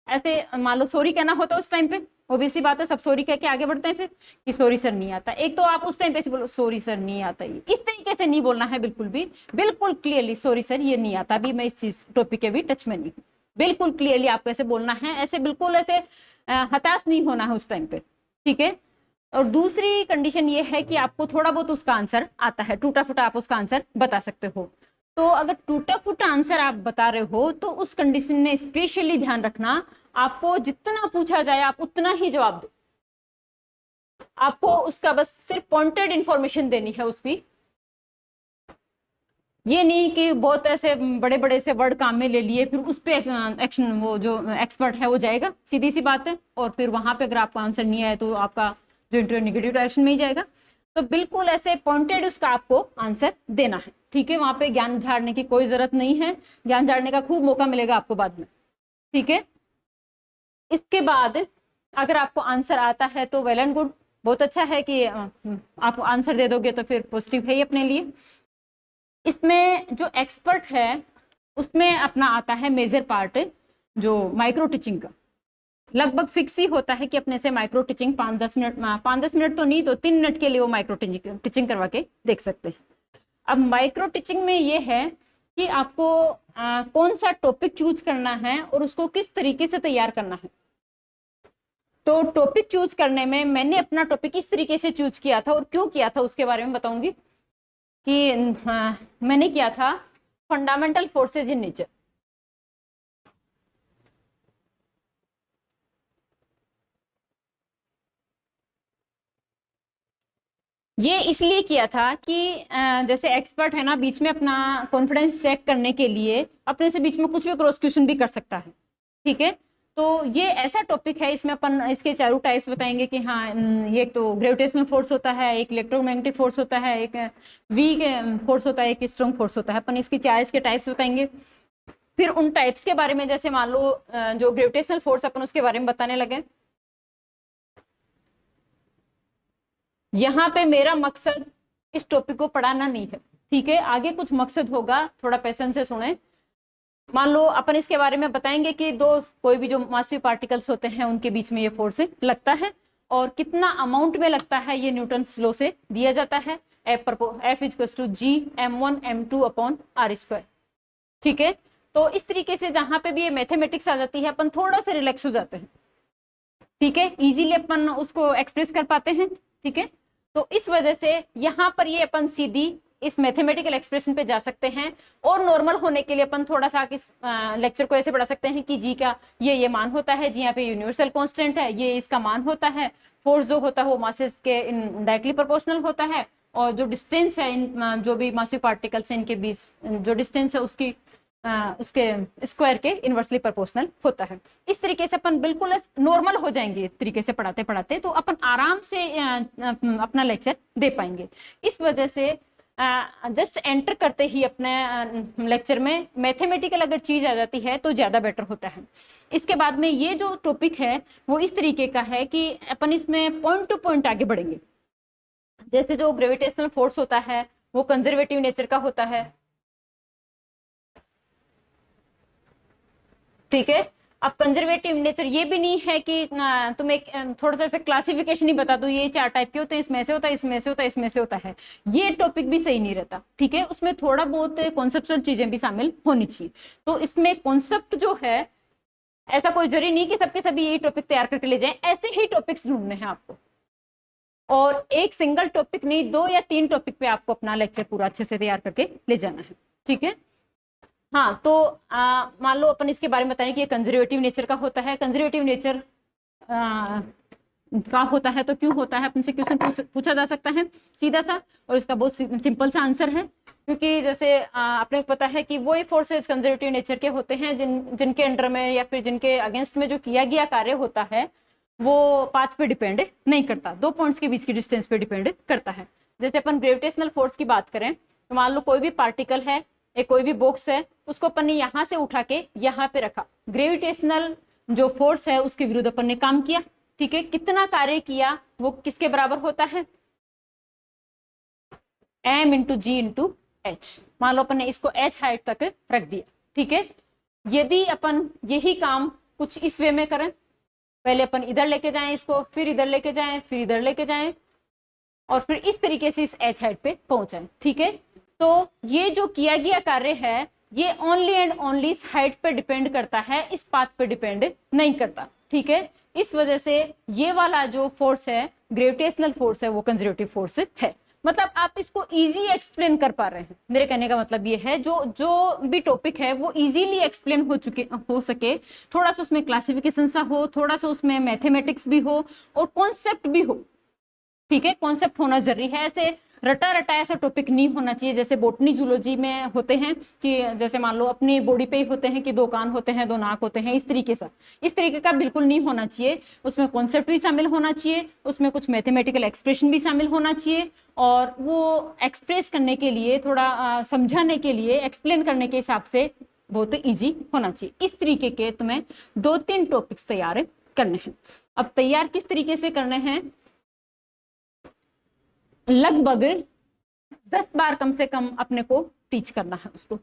B: ऐसे मान लो सॉरी कहना होता है उस टाइम पे, ओबीसी बात है, सब सॉरी कह के आगे बढ़ते हैं फिर कि सॉरी सर नहीं आता। एक तो आप उस टाइम पे से बोलो सॉरी सर नहीं आता, ये इस तरीके से नहीं बोलना है बिल्कुल भी, बिल्कुल क्लियरली सॉरी सर ये नहीं आता, अभी मैं इस चीज टॉपिक के भी टच में नहीं हूँ, बिल्कुल क्लियरली आपको ऐसे बोलना है, ऐसे बिल्कुल ऐसे हताश नहीं होना है उस टाइम पे, ठीक है। और दूसरी कंडीशन ये है कि आपको थोड़ा बहुत उसका आंसर आता है, टूटा फूटा आप उसका आंसर बता सकते हो। तो अगर टूटा फूटा आंसर आप बता रहे हो तो उस कंडीशन में स्पेशली ध्यान रखना, आपको जितना पूछा जाए आप उतना ही जवाब दो, आपको उसका बस सिर्फ पॉइंटेड इंफॉर्मेशन देनी है उसकी, ये नहीं कि बहुत ऐसे बड़े बड़े से वर्ड काम में ले लिए फिर उस पे एक्शन वो जो एक्सपर्ट है वो जाएगा, सीधी सी बात है। और फिर वहां पे अगर आपका आंसर नहीं आया तो आपका जो इंटरव्यू निगेटिव डायरेक्शन में ही जाएगा। तो बिल्कुल ऐसे पॉइंटेड उसका आपको आंसर देना है, ठीक है। वहां पे ज्ञान झाड़ने की कोई जरूरत नहीं है, ज्ञान झाड़ने का खूब मौका मिलेगा आपको बाद में, ठीक है। इसके बाद अगर आपको आंसर आता है तो वेल एंड गुड, बहुत अच्छा है कि आप आंसर दे दोगे तो फिर पॉजिटिव है ही अपने लिए। इसमें जो एक्सपर्ट है उसमें अपना आता है मेजर पार्ट जो माइक्रो टीचिंग का, लगभग फिक्स ही होता है कि अपने से माइक्रो टीचिंग 5-10 मिनट तो नहीं तो 3 मिनट के लिए वो माइक्रो टीचिंग करवा के देख सकते हैं। अब माइक्रो टीचिंग में ये है कि आपको कौन सा टॉपिक चूज करना है और उसको किस तरीके से तैयार करना है। तो टॉपिक चूज करने में मैंने अपना टॉपिक इस तरीके से चूज किया था और क्यों किया था उसके बारे में बताऊंगी कि मैंने किया था फंडामेंटल फोर्सेज इन नेचर। ये इसलिए किया था कि जैसे एक्सपर्ट है ना, बीच में अपना कॉन्फिडेंस चेक करने के लिए अपने से बीच में कुछ भी क्रॉस क्वेश्चन भी कर सकता है, ठीक है। तो ये ऐसा टॉपिक है, इसमें अपन इसके चारों टाइप्स बताएंगे कि हाँ ये तो ग्रेविटेशनल फोर्स होता है, एक इलेक्ट्रोमैग्नेटिक फोर्स होता है, एक वीक फोर्स होता है, एक स्ट्रॉन्ग फोर्स होता है। अपन इसकी चार इसके टाइप्स बताएंगे। फिर उन टाइप्स के बारे में जैसे मान लो जो ग्रेविटेशनल फोर्स अपन उसके बारे में बताने लगे। यहाँ पे मेरा मकसद इस टॉपिक को पढ़ाना नहीं है, ठीक है। आगे कुछ मकसद होगा, थोड़ा पेशेंस से सुने। मान लो अपन इसके बारे में बताएंगे कि दो कोई भी जो मासिव पार्टिकल्स होते हैं उनके बीच में ये फोर्स लगता है और कितना अमाउंट में लगता है ये न्यूटन लॉ से दिया जाता है, F equals to G m1m2 upon r², ठीक है। तो इस तरीके से जहां पे भी ये मैथमेटिक्स आ जाती है अपन थोड़ा सा रिलैक्स हो जाते हैं, ठीक है, इजीली अपन उसको एक्सप्रेस कर पाते हैं, ठीक है। तो इस वजह से यहाँ पर ये अपन सीधी इस मैथमेटिकल एक्सप्रेशन पे जा सकते हैं। और नॉर्मल होने के लिए अपन थोड़ा सा इस लेक्चर को ऐसे पढ़ा सकते हैं कि जी का ये मान होता है, जी यहाँ पे यूनिवर्सल कांस्टेंट है, ये इसका मान होता है, फोर्स जो होता है वो मासेस के डायरेक्टली प्रोपोर्शनल होता है, और जो डिस्टेंस है इन जो भी मासिव पार्टिकल्स है इनके बीच जो डिस्टेंस है उसकी उसके स्क्वायर के इनवर्सली प्रोपोर्शनल होता है। इस तरीके से अपन बिल्कुल नॉर्मल हो जाएंगे तरीके से पढ़ाते पढ़ाते, तो अपन आराम से अपना लेक्चर दे पाएंगे। इस वजह से जस्ट एंटर करते ही अपने लेक्चर में मैथमेटिकल अगर चीज आ जाती है तो ज्यादा बेटर होता है। इसके बाद में ये जो टॉपिक है वो इस तरीके का है कि अपन इसमें पॉइंट टू पॉइंट आगे बढ़ेंगे। जैसे जो ग्रेविटेशनल फोर्स होता है वो कंजर्वेटिव नेचर का होता है, ठीक है। अब कंजर्वेटिव नेचर ये भी नहीं है कि तुम एक थोड़ा सा ऐसे क्लासिफिकेशन ही बता दो ये 4 टाइप के होते हैं, इसमें से होता है, इसमें से होता है, इसमें से होता है, ये टॉपिक भी सही नहीं रहता, ठीक है। उसमें थोड़ा बहुत कॉन्सेप्चुअल चीजें भी शामिल होनी चाहिए। तो इसमें कॉन्सेप्ट जो है ऐसा कोई जरूरी नहीं कि सबके सभी यही टॉपिक तैयार करके ले जाए, ऐसे ही टॉपिक्स ढूंढने हैं आपको। और एक सिंगल टॉपिक नहीं 2 या 3 टॉपिक पे आपको अपना लेक्चर पूरा अच्छे से तैयार करके ले जाना है, ठीक है। हाँ, तो मान लो अपन इसके बारे में बताएं कि ये कंजर्वेटिव नेचर का होता है। कंजर्वेटिव नेचर का होता है तो क्यों होता है, अपन से क्वेश्चन पूछा जा सकता है सीधा सा, और इसका बहुत सिंपल सा आंसर है क्योंकि जैसे आपने पता है कि वही फोर्सेस कंजर्वेटिव नेचर के होते हैं जिनके अंडर में या फिर जिनके अगेंस्ट में जो किया गया कार्य होता है वो पाथ पे डिपेंड नहीं करता, 2 पॉइंट्स के बीच की डिस्टेंस पे डिपेंड करता है। जैसे अपन ग्रेविटेशनल फोर्स की बात करें तो मान लो कोई भी पार्टिकल है, एक कोई भी बॉक्स है, उसको अपन ने यहाँ से उठा के यहाँ पे रखा, ग्रेविटेशनल जो फोर्स है उसके विरुद्ध अपन ने काम किया, ठीक है। कितना कार्य किया वो किसके बराबर होता है, m इंटू जी इंटू एच। मान लो अपन ने इसको h हाइट तक रख दिया, ठीक है। यदि अपन यही काम कुछ इस वे में करें, पहले अपन इधर लेके जाएं इसको, फिर इधर लेके जाएं, फिर इधर लेके जाएं, और फिर इस तरीके से इस h हाइट पे पहुंचाएं, ठीक है। तो ये जो किया गया कार्य है ये ओनली एंड ओनली इस हाइट पे डिपेंड करता है, इस पाथ पे डिपेंड नहीं करता, ठीक है। इस वजह से ये वाला जो फोर्स है, ग्रेविटेशनल फोर्स है, वो कंजर्वेटिव फोर्स है। मतलब आप इसको इजी एक्सप्लेन कर पा रहे हैं, मेरे कहने का मतलब ये है जो जो भी टॉपिक है वो इजीली एक्सप्लेन हो सके, थोड़ा सा उसमें क्लासिफिकेशन सा हो, थोड़ा सा उसमें मैथमेटिक्स भी हो और कॉन्सेप्ट भी हो, ठीक है। कॉन्सेप्ट होना जरूरी है, ऐसे रटा रटा ऐसा टॉपिक नहीं होना चाहिए जैसे बोटनी जूलॉजी में होते हैं कि जैसे मान लो अपनी बॉडी पे ही होते हैं कि 2 कान होते हैं, 2 नाक होते हैं, इस तरीके का बिल्कुल नहीं होना चाहिए। उसमें कॉन्सेप्ट भी शामिल होना चाहिए, उसमें कुछ मैथमेटिकल एक्सप्रेशन भी शामिल होना चाहिए, और वो एक्सप्रेस करने के लिए, थोड़ा समझाने के लिए, एक्सप्लेन करने के हिसाब से बहुत ईजी होना चाहिए। इस तरीके के तुम्हें 2-3 टॉपिक्स तैयार करने हैं। अब तैयार किस तरीके से करने हैं, लगभग 10 बार कम से कम अपने को टीच करना है उसको,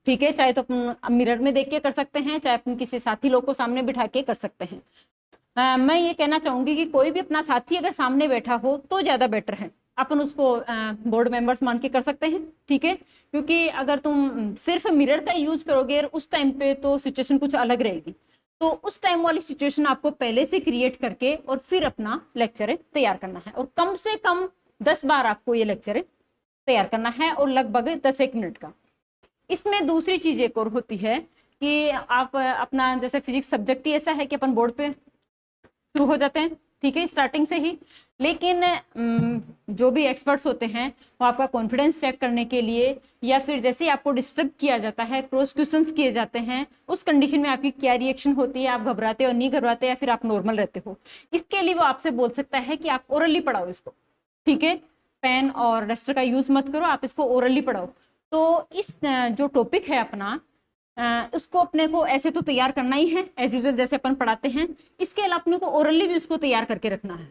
B: ठीक है। चाहे तो अपन मिरर में देख के कर सकते हैं, चाहे अपन किसी साथी लोग को सामने बिठा के कर सकते हैं। मैं ये कहना चाहूंगी कि कोई भी अपना साथी अगर सामने बैठा हो तो ज्यादा बेटर है, अपन उसको बोर्ड मेंबर्स मान के कर सकते हैं, ठीक है। क्योंकि अगर तुम सिर्फ मिरर का यूज करोगे उस टाइम पे तो सिचुएशन कुछ अलग रहेगी, तो उस टाइम वाली सिचुएशन आपको पहले से क्रिएट करके और फिर अपना लेक्चर तैयार करना है, और कम से कम 10 बार आपको ये लेक्चर तैयार करना है, और लगभग 10-1 मिनट का। इसमें दूसरी चीज एक और होती है कि आप अपना जैसे फिजिक्स सब्जेक्ट ही ऐसा है कि अपन बोर्ड पे शुरू हो जाते हैं, ठीक है, स्टार्टिंग से ही। लेकिन जो भी एक्सपर्ट्स होते हैं वो आपका कॉन्फिडेंस चेक करने के लिए, या फिर जैसे आपको डिस्टर्ब किया जाता है, क्रॉस क्वेश्चंस किए जाते हैं, उस कंडीशन में आपकी क्या रिएक्शन होती है, आप घबराते हो, नहीं घबराते, या फिर आप नॉर्मल रहते हो, इसके लिए वो आपसे बोल सकता है कि आप ओरली पढ़ाओ इसको, ठीक है। पेन और रजिस्टर का यूज मत करो, आप इसको ओरली पढ़ाओ। तो इस जो टॉपिक है अपना, उसको अपने को ऐसे तो तैयार करना ही है एज यूजुअल जैसे अपन पढ़ाते हैं, इसके अलावा अपने को ओरली भी उसको तैयार करके रखना है,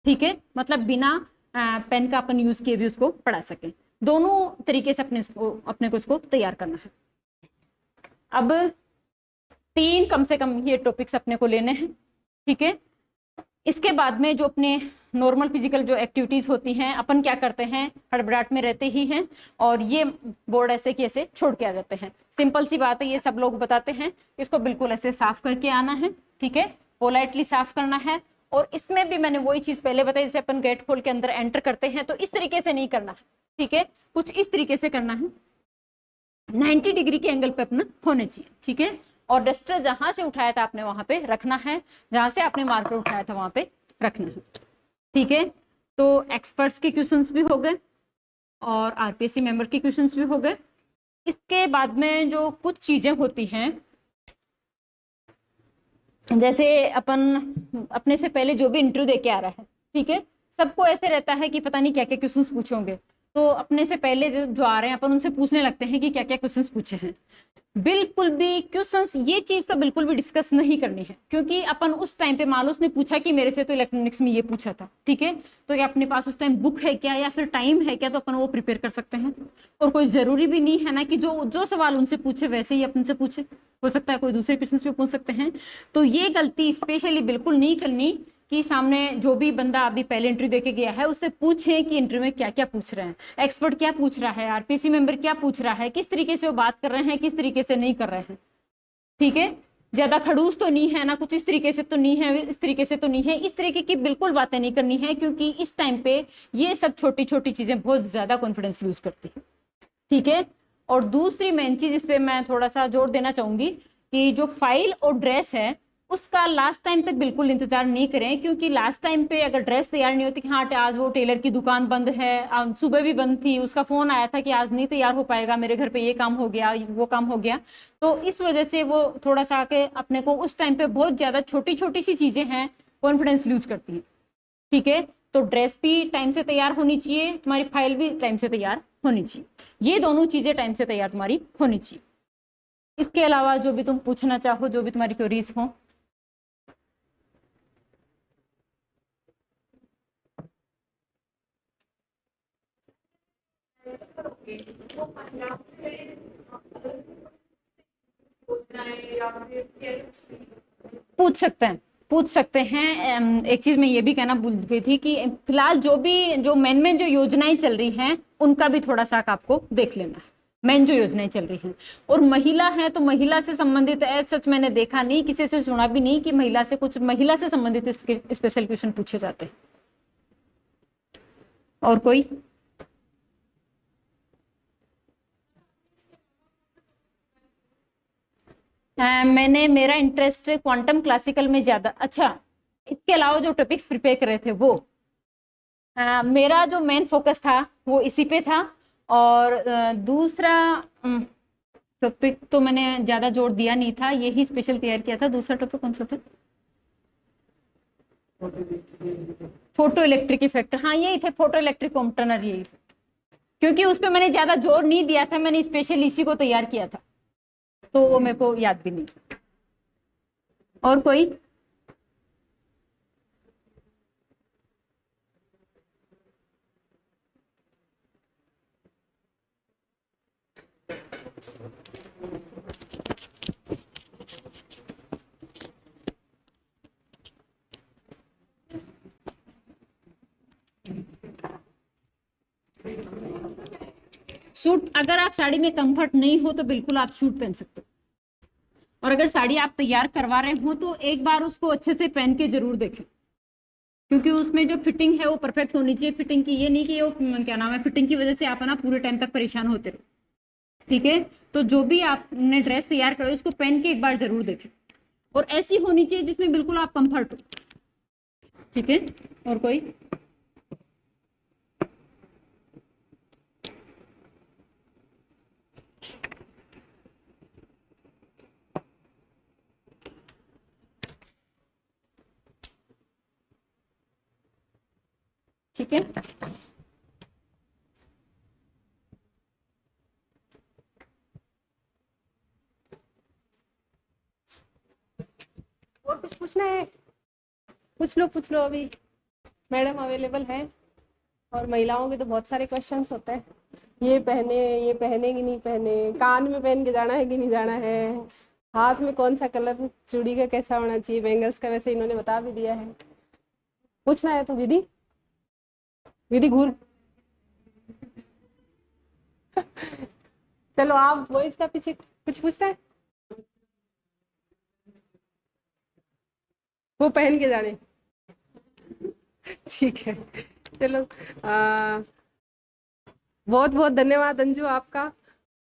B: ठीक है। मतलब बिना पेन का अपन यूज किए भी उसको पढ़ा सकें, दोनों तरीके से अपने को इसको तैयार करना है। अब 3 कम से कम ये टॉपिक्स अपने को लेने हैं, ठीक है। इसके बाद में जो अपने नॉर्मल फिजिकल जो एक्टिविटीज होती हैं, अपन क्या करते हैं, हड़बड़ाहट में रहते ही हैं और ये बोर्ड ऐसे कि ऐसे छोड़ के आ जाते हैं। सिंपल सी बात है, ये सब लोग बताते हैं, इसको बिल्कुल ऐसे साफ करके आना है, ठीक है, पोलाइटली साफ करना है। और इसमें भी मैंने वही चीज पहले बताई, जैसे अपन गेट खोल के अंदर एंटर करते हैं तो इस तरीके से नहीं करना है, ठीक है, कुछ इस तरीके से करना है, 90 डिग्री के एंगल पे अपना होने चाहिए, ठीक है। और डस्टर जहां से उठाया था आपने वहां पे रखना है, जहां से आपने मार्कर उठाया था वहां पे रखना है, ठीक है। तो एक्सपर्ट्स के क्वेश्चंस भी हो गए और आरपीएससी मेंबर के क्वेश्चंस भी हो गए। इसके बाद में जो कुछ चीजें होती हैं, जैसे अपन अपने से पहले जो भी इंटरव्यू दे के आ रहा है, ठीक है, सबको ऐसे रहता है कि पता नहीं क्या क्या क्वेश्चंस पूछोगे, तो अपने से पहले जो आ रहे हैं अपन उनसे पूछने लगते हैं कि क्या क्या क्वेश्चंस पूछे हैं। बिल्कुल भी क्वेश्चंस, ये चीज तो बिल्कुल भी डिस्कस नहीं करनी है, क्योंकि अपन उस टाइम पे मान लो उसने पूछा कि मेरे से तो इलेक्ट्रॉनिक्स में ये पूछा था, ठीक है, तो क्या अपने पास उस टाइम बुक है क्या या फिर टाइम है क्या, तो अपन वो प्रिपेयर कर सकते हैं। और कोई जरूरी भी नहीं है ना कि जो सवाल उनसे पूछे वैसे ही अपन से पूछे, हो सकता है कोई दूसरे क्वेश्चन भी पूछ सकते हैं। तो ये गलती स्पेशली बिल्कुल नहीं करनी कि सामने जो भी बंदा अभी पहले इंटरव्यू देके गया है उससे पूछे कि इंटरव्यू में क्या क्या पूछ रहे हैं, एक्सपर्ट क्या पूछ रहा है, आरपीसी मेंबर क्या पूछ रहा है, किस तरीके से वो बात कर रहे हैं, किस तरीके से नहीं कर रहे हैं, ठीक है। ज्यादा खड़ूस तो नहीं है ना, कुछ इस तरीके से तो नहीं है, इस तरीके से तो नहीं है, इस तरीके की बिल्कुल बातें नहीं करनी है, क्योंकि इस टाइम पे ये सब छोटी छोटी चीजें बहुत ज्यादा कॉन्फिडेंस लूज करती है, ठीक है। और दूसरी मेन चीज इस पे मैं थोड़ा सा जोर देना चाहूंगी कि जो फाइल और ड्रेस है उसका लास्ट टाइम तक बिल्कुल इंतजार नहीं करें, क्योंकि लास्ट टाइम पे अगर ड्रेस तैयार नहीं होती कि हाँ आज वो टेलर की दुकान बंद है, सुबह भी बंद थी, उसका फोन आया था कि आज नहीं तैयार हो पाएगा, मेरे घर पे ये काम हो गया, वो काम हो गया, तो इस वजह से वो थोड़ा सा आके अपने को उस टाइम पे बहुत ज्यादा छोटी छोटी सी चीजें हैं कॉन्फिडेंस लूज करती है, ठीक है। तो ड्रेस भी टाइम से तैयार होनी चाहिए, तुम्हारी फाइल भी टाइम से तैयार होनी चाहिए, ये दोनों चीजें टाइम से तैयार तुम्हारी होनी चाहिए। इसके अलावा जो भी तुम पूछना चाहो, जो भी तुम्हारी क्वेरीज हो, पूछ सकते हैं। एक चीज मैं ये भी कहना भूल गई थी कि फिलहाल जो मेन जो योजनाएं चल रही हैं उनका भी थोड़ा सा आपको देख लेना है। मेन जो योजनाएं चल रही हैं और महिला है तो महिला से संबंधित सच मैंने देखा नहीं, किसी से सुना भी नहीं कि महिला से संबंधित स्पेशल क्वेश्चन पूछे जाते हैं। और कोई? मेरा इंटरेस्ट क्वांटम क्लासिकल में ज्यादा। अच्छा, इसके अलावा जो टॉपिक्स प्रिपेयर कर रहे थे वो मेरा जो मेन फोकस था वो इसी पे था। और दूसरा टॉपिक तो मैंने ज्यादा जोर दिया नहीं था, यही स्पेशल तैयार किया था। दूसरा टॉपिक कौन सा था? Photo electric effect. हाँ, यही थे, फोटो इलेक्ट्रिक कॉम्पटनर, यही। क्योंकि उस पर मैंने ज्यादा जोर नहीं दिया था, मैंने स्पेशल इसी को तैयार किया था, तो वो मेरे को याद भी नहीं। और कोई? सूट, अगर आप साड़ी में कंफर्ट नहीं हो तो बिल्कुल आप सूट पहन सकते हो। और अगर साड़ी आप तैयार करवा रहे हो तो एक बार उसको अच्छे से पहन के जरूर देखें, क्योंकि उसमें जो फिटिंग है वो परफेक्ट होनी चाहिए। फिटिंग की ये नहीं कि वो क्या नाम है, फिटिंग की वजह से आप ना पूरे टाइम तक परेशान होते रहो। ठीक है, तो जो भी आपने ड्रेस तैयार करो उसको पहन के एक बार जरूर देखें, और ऐसी होनी चाहिए जिसमें बिल्कुल आप कंफर्ट हो। ठीक है, और कोई? ठीक है,
C: और कुछ पूछना है? पूछ लो, अभी मैडम अवेलेबल है। और महिलाओं के तो बहुत सारे क्वेश्चंस होते हैं, ये पहने कि नहीं पहने, कान में पहन के जाना है कि नहीं जाना है, हाथ में कौन सा कलर चूड़ी का कैसा होना चाहिए, बैंगल्स का वैसे इन्होंने बता भी दिया है। पूछना है तो विधि घूर चलो, आप वॉइस का पीछे कुछ पूछना है? वो पहन के जाने। ठीक है, चलो। बहुत बहुत धन्यवाद अंजू आपका।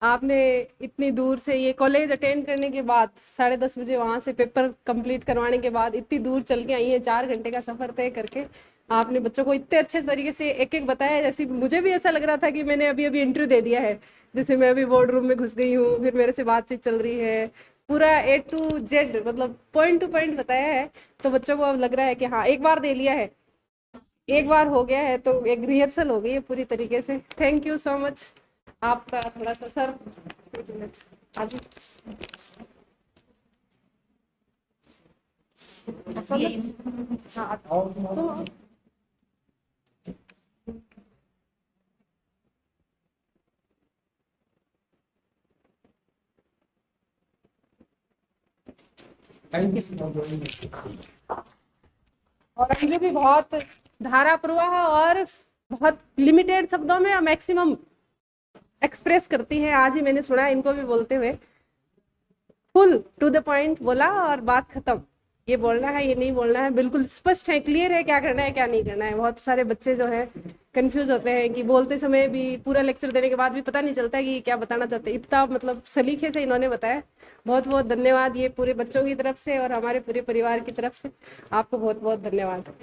C: आपने इतनी दूर से ये कॉलेज अटेंड करने के बाद 10:30 बजे वहां से पेपर कंप्लीट करवाने के बाद इतनी दूर चल के आई है, 4 घंटे का सफर तय करके। आपने बच्चों को इतने अच्छे तरीके से एक एक बताया, जैसे मुझे भी ऐसा लग रहा था कि मैंने अभी अभी इंटरव्यू दे दिया है। जैसे मैं अभी बोर्ड रूम में घुस गई हूँ, फिर मेरे से बातचीत चल रही है, पूरा A to Z मतलब पॉइंट टू पॉइंट बताया है। तो बच्चों को अब लग रहा है कि हाँ, एक बार दे लिया है, एक बार हो गया है, तो एक रिहर्सल हो गई है पूरी तरीके से। थैंक यू सो मच आपका। थोड़ा सा सर आज हाँ, तो और अंजू भी बहुत धारा प्रवाह और बहुत लिमिटेड शब्दों में मैक्सिमम एक्सप्रेस करती है। आज ही मैंने सुना इनको भी बोलते हुए, फुल टू द पॉइंट बोला और बात खत्म। ये बोलना है, ये नहीं बोलना है, बिल्कुल स्पष्ट है, क्लियर है क्या करना है क्या नहीं करना है। बहुत सारे बच्चे जो है कंफ्यूज होते हैं कि बोलते समय भी, पूरा लेक्चर देने के बाद भी पता नहीं चलता है कि क्या बताना चाहते हैं। इतना मतलब सलीके से इन्होंने बताया। बहुत बहुत धन्यवाद, ये पूरे बच्चों की तरफ से और हमारे पूरे परिवार की तरफ से आपको बहुत बहुत धन्यवाद।